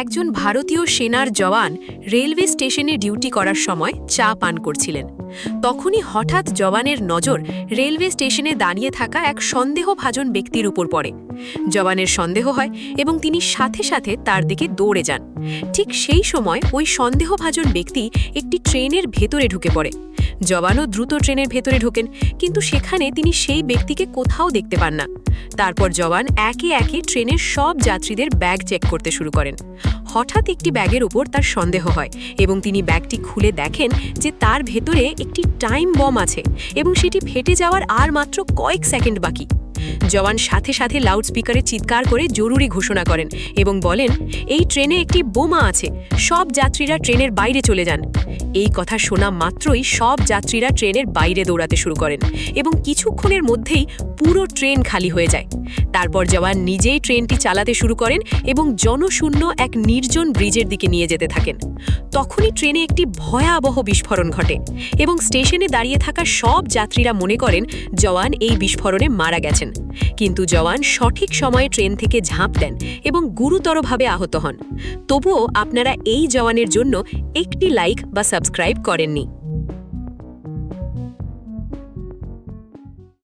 একজন ভারতীয় সেনার জওয়ান রেলওয়ে স্টেশনে ডিউটি করার সময় চা পান করছিলেন। তখনই হঠাৎ জওয়ানের নজর রেলওয়ে স্টেশনে দাঁড়িয়ে থাকা এক সন্দেহভাজন ব্যক্তির উপর পড়ে। জওয়ানের সন্দেহ হয় এবং তিনি সাথে সাথে তার দিকে দৌড়ে যান। ঠিক সেই সময় ওই সন্দেহভাজন ব্যক্তি একটি ট্রেনের ভেতরে ঢুকে পড়ে। জওয়ানও দ্রুত ট্রেনের ভেতরে ঢোকেন, কিন্তু সেখানে তিনি সেই ব্যক্তিকে কোথাও দেখতে পান না। তারপর জওয়ান একে একে ট্রেনের সব যাত্রীদের ব্যাগ চেক করতে শুরু করেন। হঠাৎ একটি ব্যাগের উপর তার সন্দেহ হয় এবং তিনি ব্যাগটি খুলে দেখেন যে তার ভেতরে একটি টাইম বম আছে এবং সেটি ফেটে যাওয়ার আর মাত্র কয়েক সেকেন্ড বাকি। জওয়ান সাথে সাথে লাউডস্পিকারে চিৎকার করে জরুরি ঘোষণা করেন এবং বলেন, এই ট্রেনে একটি বোমা আছে, সব যাত্রীরা ট্রেনের বাইরে চলে যান। এই কথা শোনা মাত্রই সব যাত্রীরা ট্রেনের বাইরে দৌড়াতে শুরু করেন এবং কিছুক্ষণের মধ্যেই পুরো ট্রেন খালি হয়ে যায়। তারপর জওয়ান নিজেই ট্রেনটি চালাতে শুরু করেন এবং জনশূন্য এক নির্জন ব্রিজের দিকে নিয়ে যেতে থাকেন। তখনই ট্রেনে একটি ভয়াবহ বিস্ফোরণ ঘটে এবং স্টেশনে দাঁড়িয়ে থাকা সব যাত্রীরা মনে করেন জওয়ান এই বিস্ফোরণে মারা গেছেন। কিন্তু জওয়ান সঠিক সময়ে ট্রেন থেকে ঝাঁপ দেন এবং গুরুতরভাবে আহত হন। তবুও আপনারা এই জওয়ানের জন্য একটি লাইক বা সাবস্ক্রাইব করেননি।